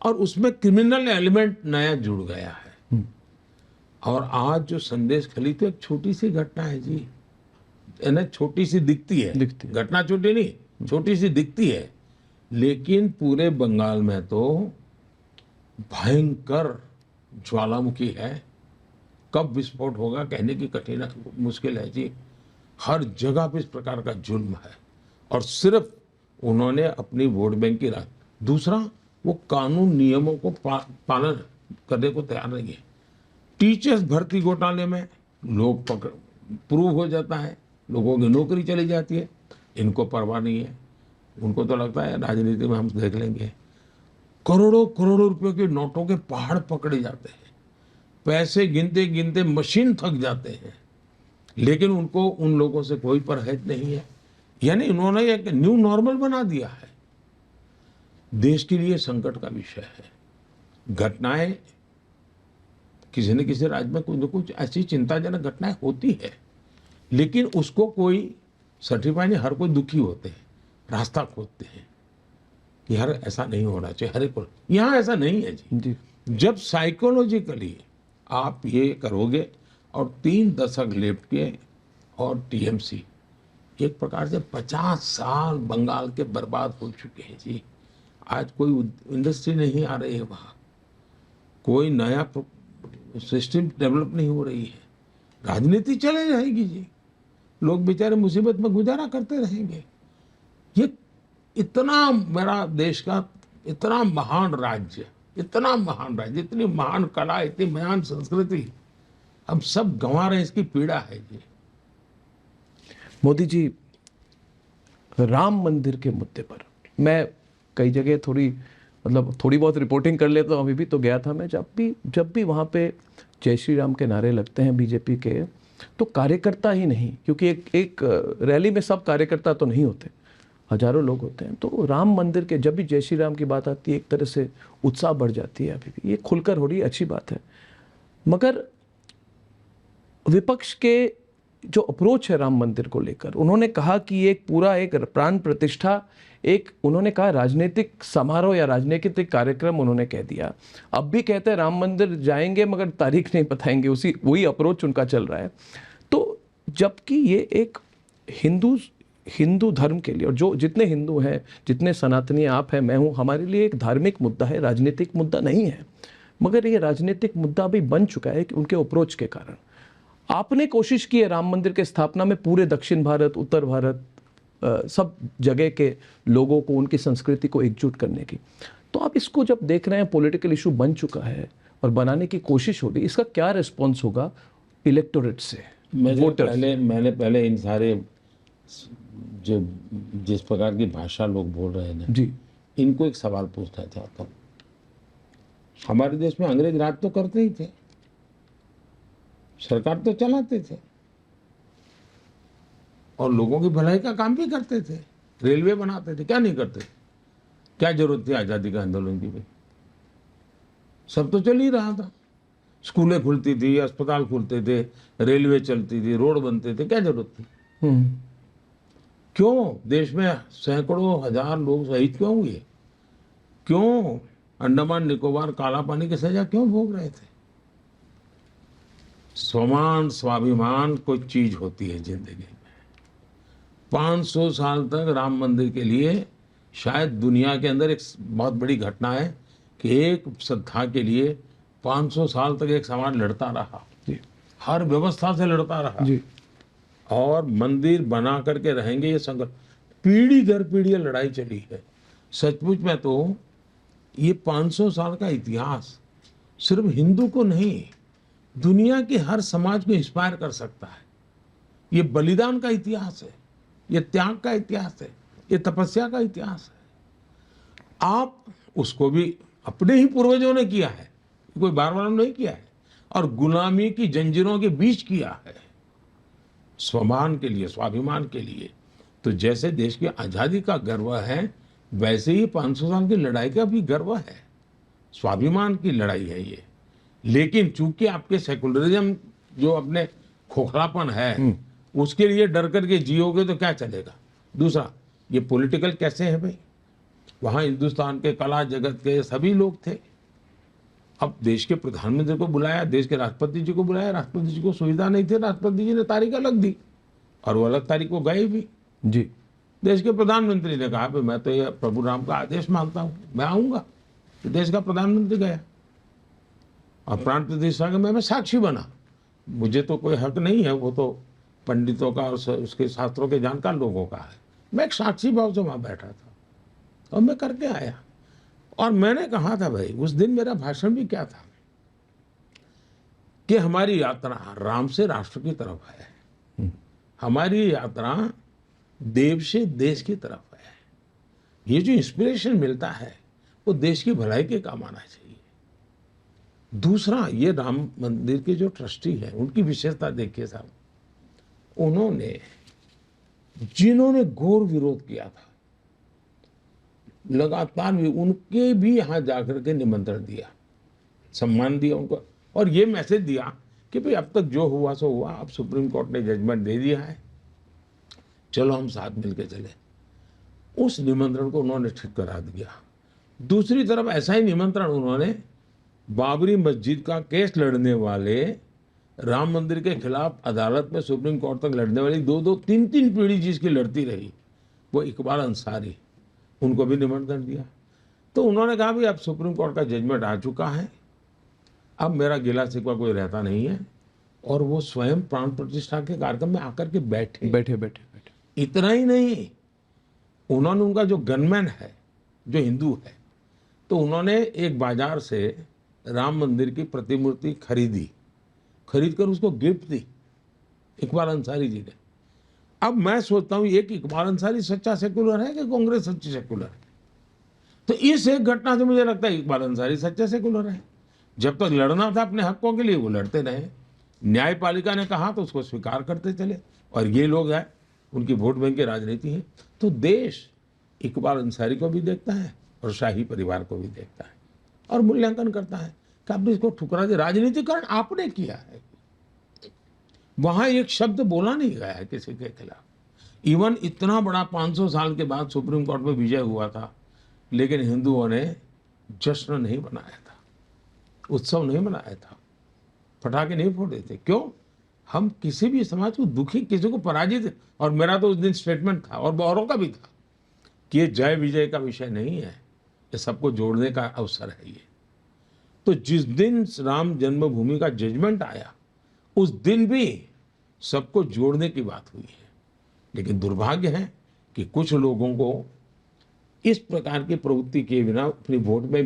और उसमें criminal element नया जुड़ गया है। और आज जो संदेश खली तो एक छोटी सी घटना है जी, ना छोटी सी दिखती है, घटना छोटी नहीं, छोटी सी दिखती है, लेकिन पूरे बंगाल में तो भयंकर ज्वालामुखी है। कब विस्फोट होगा कहने की कठिन मुश्किल है जी। हर जगह पे इस प्रकार का जुल्म है और सिर्फ उन्होंने अपनी वोट बैंक की राह। दूसरा, वो कानून नियमों को पालन करने को तैयार नहीं है। टीचर्स भर्ती घोटाले में लोग प्रूव हो जाता है, लोगों की नौकरी चली जाती है, इनको परवाह नहीं है। उनको तो लगता है राजनीति में हम देख लेंगे। करोड़ों करोड़ों रुपयों के नोटों के पहाड़ पकड़े जाते हैं, पैसे गिनते गिनते मशीन थक जाते हैं, लेकिन उनको उन लोगों से कोई परहेज नहीं है। यानी इन्होंने एक न्यू नॉर्मल बना दिया है। देश के लिए संकट का विषय है। घटनाएं किसी न किसी राज्य में कुछ न कुछ ऐसी चिंताजनक घटनाएं होती है, लेकिन उसको कोई सर्टिफाई नहीं, हर कोई दुखी होते हैं, रास्ता खोजते हैं कि यार ऐसा नहीं होना चाहिए हर एक को। यहाँ ऐसा नहीं है जी। जब साइकोलॉजिकली आप ये करोगे और 3 दशक लेफ्ट के और टीएमसी एक प्रकार से 50 साल बंगाल के बर्बाद हो चुके हैं जी। आज कोई इंडस्ट्री नहीं आ रही है वहाँ, कोई नया सिस्टम डेवलप नहीं हो रही है, राजनीति चले जाएगी जी, लोग बेचारे मुसीबत में गुजारा करते रहेंगे। ये इतना मेरा देश का इतना महान राज्य, इतनी महान कला, इतनी महान संस्कृति, हम सब गंवा रहे हैं, इसकी पीड़ा है जी। मोदी जी, राम मंदिर के मुद्दे पर मैं कई जगह थोड़ी बहुत रिपोर्टिंग कर लेता हूँ। अभी भी तो गया था मैं, जब भी वहाँ पे जय श्री राम के नारे लगते हैं बीजेपी के, तो कार्यकर्ता ही नहीं, क्योंकि एक रैली में सब कार्यकर्ता तो नहीं होते, हजारों लोग होते हैं, तो राम मंदिर के जब भी जय श्री राम की बात आती है एक तरह से उत्साह बढ़ जाती है। अभी भी ये खुलकर हो रही है, अच्छी बात है। मगर विपक्ष के जो अप्रोच है राम मंदिर को लेकर, उन्होंने कहा कि एक पूरा एक प्राण प्रतिष्ठा, उन्होंने कहा राजनीतिक समारोह या राजनीतिक कार्यक्रम उन्होंने कह दिया। अब भी कहते हैं राम मंदिर जाएंगे मगर तारीख नहीं बताएंगे, वही अप्रोच उनका चल रहा है। तो जबकि ये एक हिंदू धर्म के लिए, और जो जितने हिंदू हैं, जितने सनातनी आप हैं, मैं हूँ, हमारे लिए एक धार्मिक मुद्दा है, राजनीतिक मुद्दा नहीं है। मगर ये राजनीतिक मुद्दा भी बन चुका है कि उनके अप्रोच के कारण। आपने कोशिश की है राम मंदिर के स्थापना में पूरे दक्षिण भारत, उत्तर भारत, सब जगह के लोगों को, उनकी संस्कृति को एकजुट करने की। तो आप इसको जब देख रहे हैं पॉलिटिकल इशू बन चुका है और बनाने की कोशिश हो रही, इसका क्या रिस्पॉन्स होगा इलेक्टोरेट से, मैंने पहले इन सारे जो जिस प्रकार की भाषा लोग बोल रहे हैं ना जी, इनको एक सवाल पूछना चाहता हूँ। हमारे देश में अंग्रेज राज तो करते ही थे, सरकार तो चलाते थे और लोगों की भलाई का काम भी करते थे, रेलवे बनाते थे, क्या नहीं करते? क्या जरूरत थी आजादी का आंदोलन की? भाई सब तो चल ही रहा था, स्कूलें खुलती थी, अस्पताल खुलते थे, रेलवे चलती थी, रोड बनते थे, क्या जरूरत थी? क्यों देश में सैकड़ों हजार लोग शहीद क्यों हुए? क्यों अंडमान निकोबार काला पानी की सजा क्यों भोग रहे थे? स्वाभिमान कोई चीज होती है जिंदगी में। 500 साल तक राम मंदिर के लिए शायद दुनिया के अंदर एक बहुत बड़ी घटना है कि एक श्रद्धा के लिए 500 साल तक एक समाज लड़ता रहा, हर व्यवस्था से लड़ता रहा जी। और मंदिर बना करके रहेंगे ये संघर्ष, पीढ़ी दर पीढ़ी लड़ाई चली है। सचमुच में तो ये 500 साल का इतिहास सिर्फ हिंदू को नहीं, दुनिया के हर समाज को इंस्पायर कर सकता है। ये बलिदान का इतिहास है, ये त्याग का इतिहास है, ये तपस्या का इतिहास है। आप उसको भी अपने ही पूर्वजों ने किया है, कोई बार बार नहीं किया है, और गुलामी की जंजीरों के बीच किया है, स्वमान के लिए, स्वाभिमान के लिए। तो जैसे देश की आजादी का गर्व है, वैसे ही 500 साल की लड़ाई का भी गर्व है, स्वाभिमान की लड़ाई है ये। लेकिन चूंकि आपके सेकुलरिज्म जो अपने खोखलापन है, उसके लिए डर करके जियोगे तो क्या चलेगा? दूसरा, ये पॉलिटिकल कैसे है भाई? वहाँ हिंदुस्तान के कला जगत के सभी लोग थे। अब देश के प्रधानमंत्री को बुलाया, देश के राष्ट्रपति जी को बुलाया, राष्ट्रपति जी को सुविधा नहीं थी, राष्ट्रपति जी ने तारीख अलग दी और वो अलग तारीख को गए भी। जी। देश के प्रधानमंत्री ने कहा कि मैं तो ये प्रभु राम का आदेश मानता हूँ, मैं आऊँगा। तो देश का प्रधानमंत्री गया और प्राण प्रतिष्ठा का मैं साक्षी बना। मुझे तो कोई हक नहीं है, वो तो पंडितों का और उसके शास्त्रों के जानकार लोगों का है। मैं एक साक्षी भाव से वहाँ बैठा था और मैं करके आया। और मैंने कहा था भाई, उस दिन मेरा भाषण भी क्या था कि हमारी यात्रा राम से राष्ट्र की तरफ है, हमारी यात्रा देव से देश की तरफ है। ये जो इंस्पिरेशन मिलता है वो देश की भलाई के काम आना चाहिए। दूसरा, ये राम मंदिर के जो ट्रस्टी हैं उनकी विशेषता देखिए साहब, उन्होंने जिन्होंने घोर विरोध किया था लगातार भी, उनके भी यहाँ जाकर के निमंत्रण दिया, सम्मान दिया उनको और ये मैसेज दिया कि भाई अब तक जो हुआ सो हुआ, अब सुप्रीम कोर्ट ने जजमेंट दे दिया है, चलो हम साथ मिलकर चले। उस निमंत्रण को उन्होंने ठीक करा दिया। दूसरी तरफ ऐसा ही निमंत्रण उन्होंने बाबरी मस्जिद का केस लड़ने वाले, राम मंदिर के खिलाफ अदालत में सुप्रीम कोर्ट तक लड़ने वाली 2-2, 3-3 पीढ़ी जिसकी लड़ती रही, वो इकबाल अंसारी, उनको भी निमंत्रण दिया। तो उन्होंने कहा भी अब सुप्रीम कोर्ट का जजमेंट आ चुका है, अब मेरा गिला शिकवा कोई रहता नहीं है। और वो स्वयं प्राण प्रतिष्ठा के कार्यक्रम में आकर के बैठे। इतना ही नहीं, उन्होंने उनका जो गनमैन है जो हिंदू है, तो उन्होंने एक बाजार से राम मंदिर की प्रतिमूर्ति खरीद कर उसको गिफ्ट दी इकबाल अंसारी जी ने। अब मैं सोचता हूँ एक इकबाल अंसारी सच्चा सेकुलर है कि कांग्रेस सच्ची सेकुलर है? तो इस एक घटना से मुझे लगता है इकबाल अंसारी सच्चा सेकुलर है। जब तक लड़ना था अपने हकों के लिए वो लड़ते रहे, न्यायपालिका ने कहा तो उसको स्वीकार करते चले, और ये लोग हैं उनकी वोट बैंक की राजनीति है। तो देश इकबाल अंसारी को भी देखता है और शाही परिवार को भी देखता है और मूल्यांकन करता है कि आपने इसको ठुकरा दिया, राजनीतिकरण आपने किया है। वहां एक शब्द बोला नहीं गया है किसी के खिलाफ। इवन इतना बड़ा 500 साल के बाद सुप्रीम कोर्ट में विजय हुआ था, लेकिन हिंदुओं ने जश्न नहीं मनाया था, उत्सव नहीं मनाया था, पटाखे नहीं फोड़े थे। क्यों? हम किसी भी समाज को दुखी, किसी को पराजित, और मेरा तो उस दिन स्टेटमेंट था और औरों का भी था कि ये जय विजय का विषय नहीं है, ये सबको जोड़ने का अवसर है। ये तो जिस दिन राम जन्मभूमि का जजमेंट आया उस दिन भी सबको जोड़ने की बात हुई है। लेकिन दुर्भाग्य है कि कुछ लोगों को इस प्रकार की प्रवृत्ति किए बिना अपनी वोट में